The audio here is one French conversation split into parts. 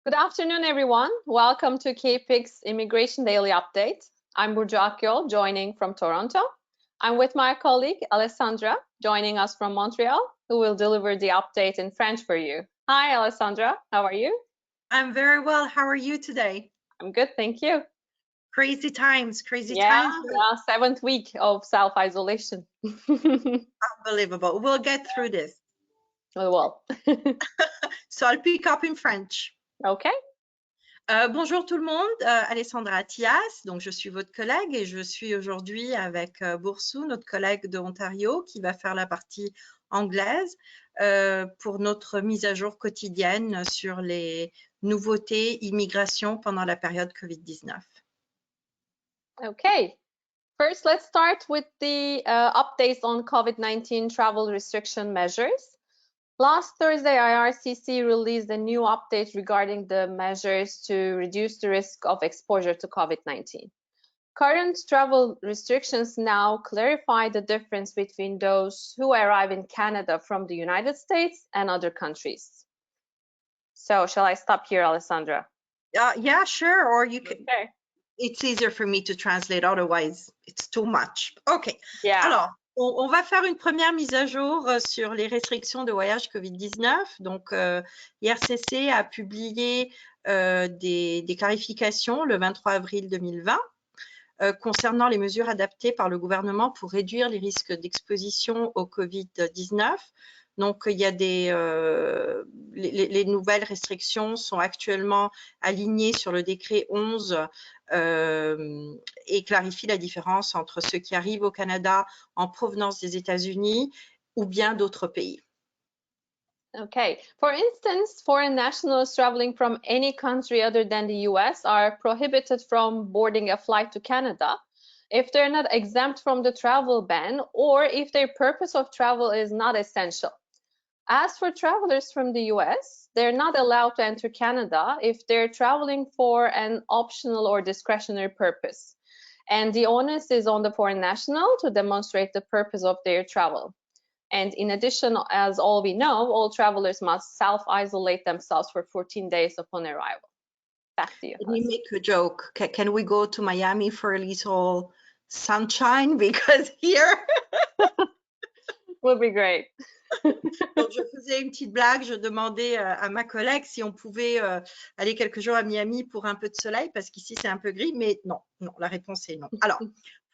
Good afternoon, everyone. Welcome to CAPIC's Immigration Daily Update. I'm Burcu Akyol, joining from Toronto. I'm with my colleague, Alessandra, joining us from Montreal, who will deliver the update in French for you. Hi, Alessandra. How are you? I'm very well. How are you today? I'm good, thank you. Crazy times. Yeah, 7th week of self-isolation. Unbelievable. We'll get through this. We will. So I'll pick up in French. Okay. Bonjour tout le monde, Alessandra Attias, donc je suis votre collègue et je suis aujourd'hui avec Burcu, notre collègue de Ontario, qui va faire la partie anglaise pour notre mise à jour quotidienne sur les nouveautés immigration pendant la période COVID-19. Okay. First, let's start with the updates on COVID-19 travel restriction measures. Last Thursday, IRCC released a new update regarding the measures to reduce the risk of exposure to COVID-19. Current travel restrictions now clarify the difference between those who arrive in Canada from the United States and other countries. So, shall I stop here, Alessandra? Yeah, sure. Or you can. Okay. It's easier for me to translate, otherwise it's too much. OK. Yeah. Alors, on va faire une première mise à jour sur les restrictions de voyage COVID-19. Donc, l'IRCC a publié des clarifications le 23 avril 2020 concernant les mesures adaptées par le gouvernement pour réduire les risques d'exposition au COVID-19. Donc, il y a les nouvelles restrictions sont actuellement alignées sur le décret 11 et clarifient la différence entre ceux qui arrivent au Canada en provenance des États-Unis ou bien d'autres pays. Okay. For instance, foreign nationals traveling from any country other than the US are prohibited from boarding a flight to Canada if they're not exempt from the travel ban or if their purpose of travel is not essential. As for travelers from the US, they're not allowed to enter Canada if they're traveling for an optional or discretionary purpose. And the onus is on the foreign national to demonstrate the purpose of their travel. And in addition, as all we know, all travelers must self-isolate themselves for 14 days upon arrival. Back to you. Let me make a joke. Can we go to Miami for a little sunshine? Because here... Would be great. Donc, je faisais une petite blague, je demandais à ma collègue si on pouvait aller quelques jours à Miami pour un peu de soleil, parce qu'ici c'est un peu gris, mais non, la réponse est non. Alors,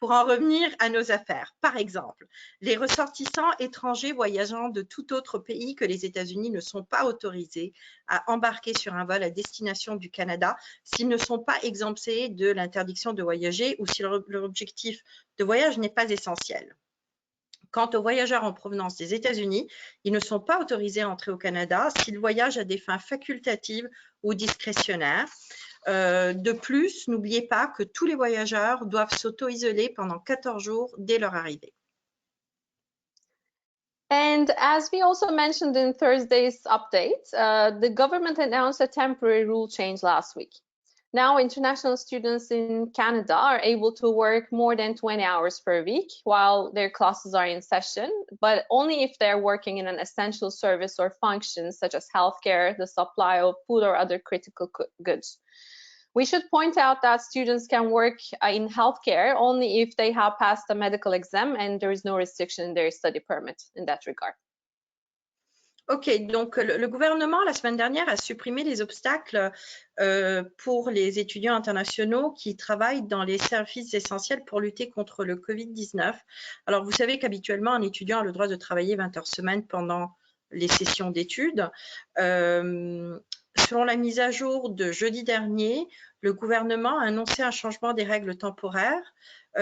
pour en revenir à nos affaires, par exemple, les ressortissants étrangers voyageant de tout autre pays que les États-Unis ne sont pas autorisés à embarquer sur un vol à destination du Canada s'ils ne sont pas exemptés de l'interdiction de voyager ou si leur objectif de voyage n'est pas essentiel. Quant aux voyageurs en provenance des États-Unis, ils ne sont pas autorisés à entrer au Canada s'ils voyagent à des fins facultatives ou discrétionnaires. De plus, n'oubliez pas que tous les voyageurs doivent s'auto-isoler pendant 14 jours dès leur arrivée. And as we also mentioned in Thursday's update, the government announced a temporary rule change last week. Now, international students in Canada are able to work more than 20 hours per week while their classes are in session, but only if they're working in an essential service or function such as healthcare, the supply of food, or other critical goods. We should point out that students can work in healthcare only if they have passed a medical exam and there is no restriction in their study permit in that regard. OK, donc le gouvernement, la semaine dernière, a supprimé les obstacles pour les étudiants internationaux qui travaillent dans les services essentiels pour lutter contre le COVID-19. Alors, vous savez qu'habituellement, un étudiant a le droit de travailler 20 heures semaine pendant les sessions d'études. Selon la mise à jour de jeudi dernier, le gouvernement a annoncé un changement des règles temporaires.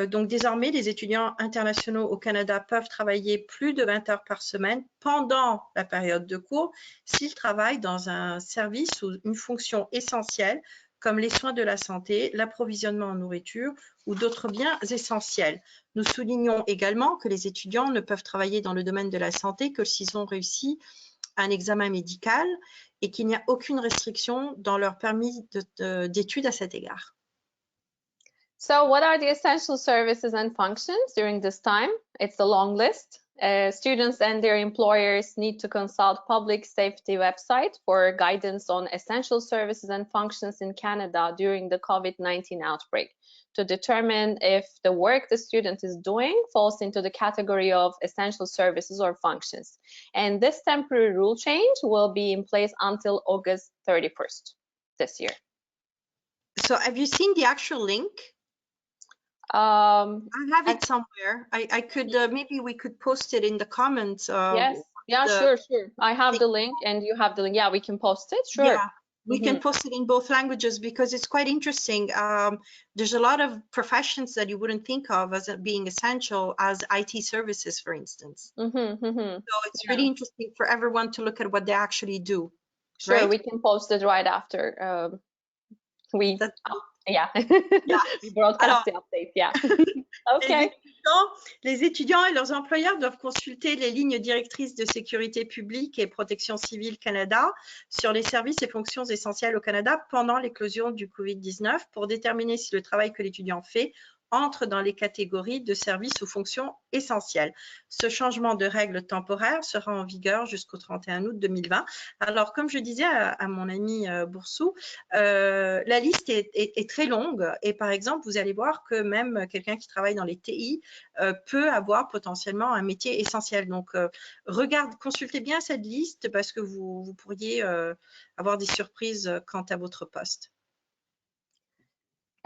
Donc, désormais, les étudiants internationaux au Canada peuvent travailler plus de 20 heures par semaine pendant la période de cours s'ils travaillent dans un service ou une fonction essentielle comme les soins de la santé, l'approvisionnement en nourriture ou d'autres biens essentiels. Nous soulignons également que les étudiants ne peuvent travailler dans le domaine de la santé que s'ils ont réussi un examen médical et qu'il n'y a aucune restriction dans leur permis d'études à cet égard. So what are the essential services and functions during this time? It's a long list. Students and their employers need to consult public safety website for guidance on essential services and functions in Canada during the COVID-19 outbreak to determine if the work the student is doing falls into the category of essential services or functions. And this temporary rule change will be in place until August 31st this year. So have you seen the actual link? I have it somewhere. I could maybe we could post it in the comments. Yes. Yeah, sure. I have the link and you have the link. Yeah, we can post it. Sure. Yeah, we can post it in both languages because it's quite interesting. There's a lot of professions that you wouldn't think of as being essential as IT services, for instance. So it's really interesting for everyone to look at what they actually do. Sure, right? We can post it right after we broadcast the update. Yeah. Okay. Les étudiants et leurs employeurs doivent consulter les lignes directrices de sécurité publique et protection civile Canada sur les services et fonctions essentielles au Canada pendant l'éclosion du COVID-19 pour déterminer si le travail que l'étudiant fait entre dans les catégories de services ou fonctions essentielles. Ce changement de règle temporaire sera en vigueur jusqu'au 31 août 2020. Alors, comme je disais à mon ami Burcu, la liste est très longue et par exemple, vous allez voir que même quelqu'un qui travaille dans les TI peut avoir potentiellement un métier essentiel. Donc, consultez bien cette liste parce que vous pourriez avoir des surprises quant à votre poste.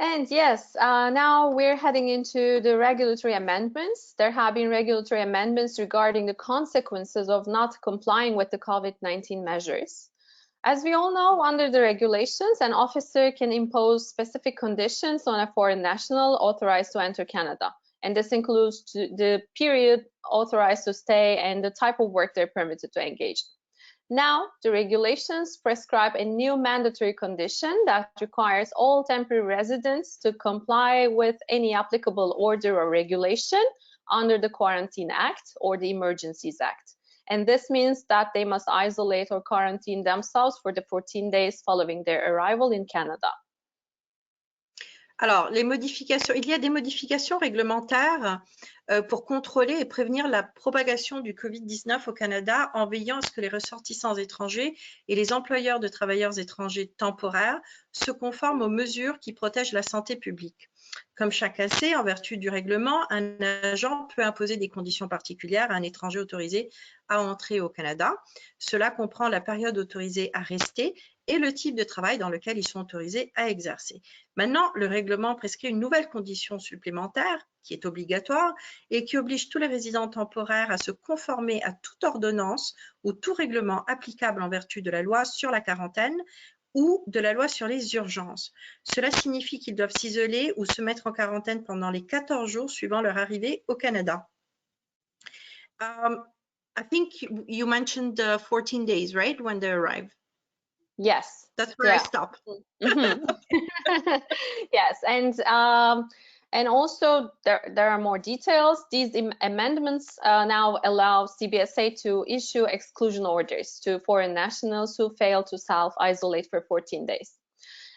And yes, now we're heading into the regulatory amendments. There have been regulatory amendments regarding the consequences of not complying with the COVID-19 measures. As we all know, under the regulations, an officer can impose specific conditions on a foreign national authorized to enter Canada. And this includes the period authorized to stay and the type of work they're permitted to engage. Now, the regulations prescribe a new mandatory condition that requires all temporary residents to comply with any applicable order or regulation under the Quarantine Act or the Emergencies Act. And this means that they must isolate or quarantine themselves for the 14 days following their arrival in Canada. Alors, il y a des modifications réglementaires pour contrôler et prévenir la propagation du COVID-19 au Canada en veillant à ce que les ressortissants étrangers et les employeurs de travailleurs étrangers temporaires se conforment aux mesures qui protègent la santé publique. Comme chacun sait, en vertu du règlement, un agent peut imposer des conditions particulières à un étranger autorisé à entrer au Canada. Cela comprend la période autorisée à rester et le type de travail dans lequel ils sont autorisés à exercer. Maintenant, le règlement prescrit une nouvelle condition supplémentaire qui est obligatoire et qui oblige tous les résidents temporaires à se conformer à toute ordonnance ou tout règlement applicable en vertu de la loi sur la quarantaine ou de la loi sur les urgences. Cela signifie qu'ils doivent s'isoler ou se mettre en quarantaine pendant les 14 jours suivant leur arrivée au Canada. I think you mentioned 14 days, right, when they arrive? Yes. That's where I stop. Yes, and also there are more details. These amendments now allow CBSA to issue exclusion orders to foreign nationals who fail to self-isolate for 14 days.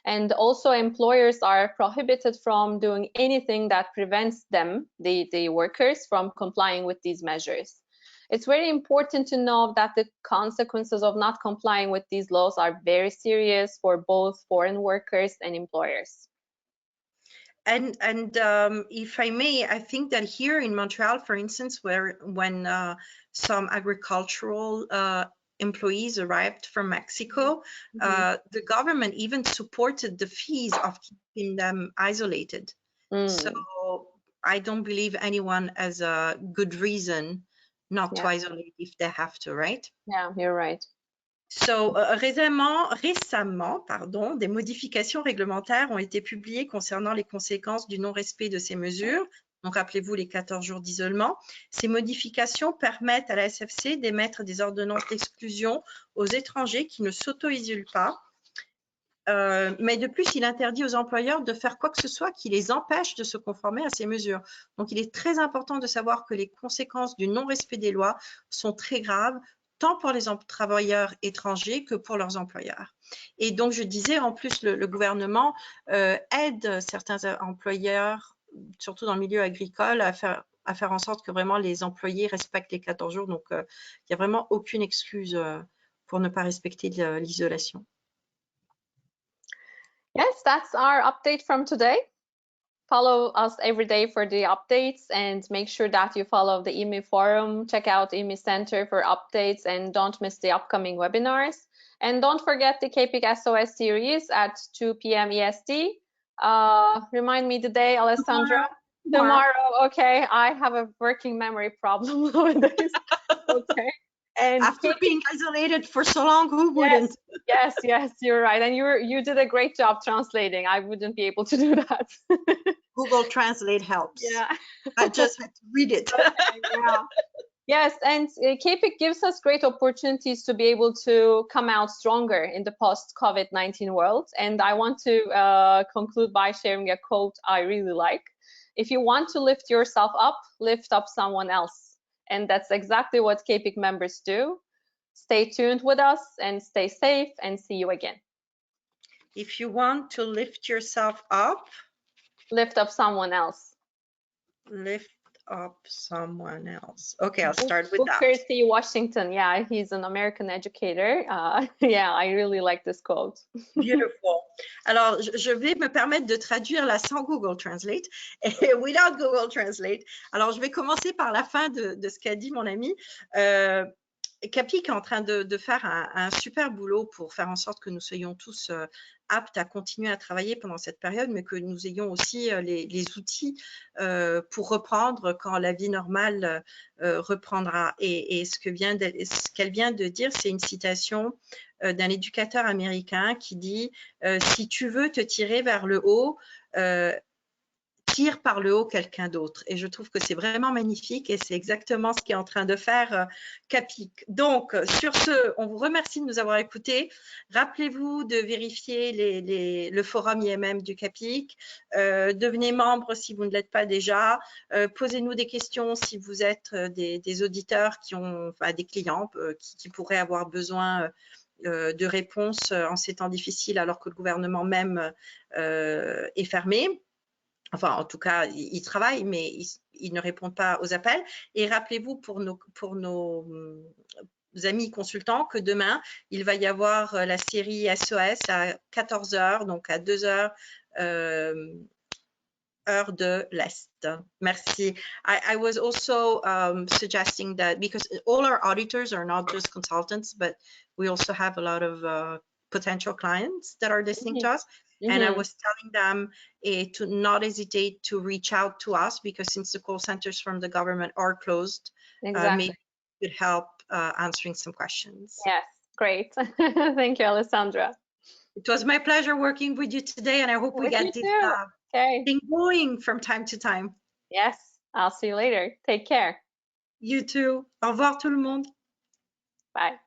And also employers are prohibited from doing anything that prevents them, the workers, from complying with these measures. It's very important to know that the consequences of not complying with these laws are very serious for both foreign workers and employers. And if I may, I think that here in Montreal, for instance, when some agricultural employees arrived from Mexico, the government even supported the fees of keeping them isolated. So I don't believe anyone has a good reason not to isolate if they have to, right? Yeah, you're right. So, récemment, des modifications réglementaires ont été publiées concernant les conséquences du non-respect de ces mesures. Donc, rappelez-vous les 14 jours d'isolement. Ces modifications permettent à la SFC d'émettre des ordonnances d'exclusion aux étrangers qui ne s'auto-isolent pas. Mais de plus, il interdit aux employeurs de faire quoi que ce soit qui les empêche de se conformer à ces mesures. Donc, il est très important de savoir que les conséquences du non-respect des lois sont très graves, tant pour les travailleurs étrangers que pour leurs employeurs. Et donc, je disais, en plus, le gouvernement aide certains employeurs, surtout dans le milieu agricole, à faire à faire en sorte que vraiment les employés respectent les 14 jours. Donc, il n'y a vraiment aucune excuse pour ne pas respecter l'isolation. Yes, that's our update from today. Follow us every day for the updates and make sure that you follow the EME forum, check out EME Center for updates, and don't miss the upcoming webinars. And don't forget the CAPIC SOS series at 2 p.m. EST. Remind me the day, Alessandra. Tomorrow. Okay, I have a working memory problem nowadays. Okay. And after being isolated for so long, who wouldn't? Yes, you're right. And you did a great job translating. I wouldn't be able to do that. Google Translate helps. Yeah. I just had to read it. Okay, yeah. Yes, and CAPIC gives us great opportunities to be able to come out stronger in the post-COVID-19 world. And I want to conclude by sharing a quote I really like. If you want to lift yourself up, lift up someone else. And that's exactly what CAPIC members do. Stay tuned with us and stay safe, and see you again. If you want to lift yourself up, lift up someone else. Lift up someone else. Okay, I'll start with that. Booker T. Washington. Yeah, he's an American educator. Yeah, I really like this quote. Beautiful. Alors, je vais me permettre de traduire là sans Google Translate et without Google Translate. Alors, je vais commencer par la fin de ce qu'a dit mon ami. CAPIC est en train de faire un super boulot pour faire en sorte que nous soyons tous aptes à continuer à travailler pendant cette période, mais que nous ayons aussi les outils pour reprendre quand la vie normale reprendra. Et ce qu'elle vient de dire, c'est une citation d'un éducateur américain qui dit si tu veux te tirer vers le haut, tire par le haut quelqu'un d'autre. Et je trouve que c'est vraiment magnifique et c'est exactement ce qu'est en train de faire CAPIC. Donc, sur ce, on vous remercie de nous avoir écoutés. Rappelez-vous de vérifier le forum IMM du CAPIC. Devenez membre si vous ne l'êtes pas déjà. Posez-nous des questions si vous êtes des auditeurs qui ont, enfin, des clients qui pourraient avoir besoin de réponses en ces temps difficiles alors que le gouvernement même est fermé. Enfin, en tout cas, ils travaillent, mais ils ne répondent pas aux appels. Et rappelez-vous pour nos amis consultants que demain, il va y avoir la série SOS à 14 h, donc à 2 h heure de l'Est. Merci. I was also suggesting that because all our auditors are not just consultants, but we also have a lot of potential clients that are listening to us. And I was telling them to not hesitate to reach out to us because since the call centers from the government are closed, maybe it could help answering some questions. Yes, great. Thank you, Alessandra. It was my pleasure working with you today, and I hope we get this thing going from time to time. Yes, I'll see you later. Take care. You too. Au revoir tout le monde. Bye.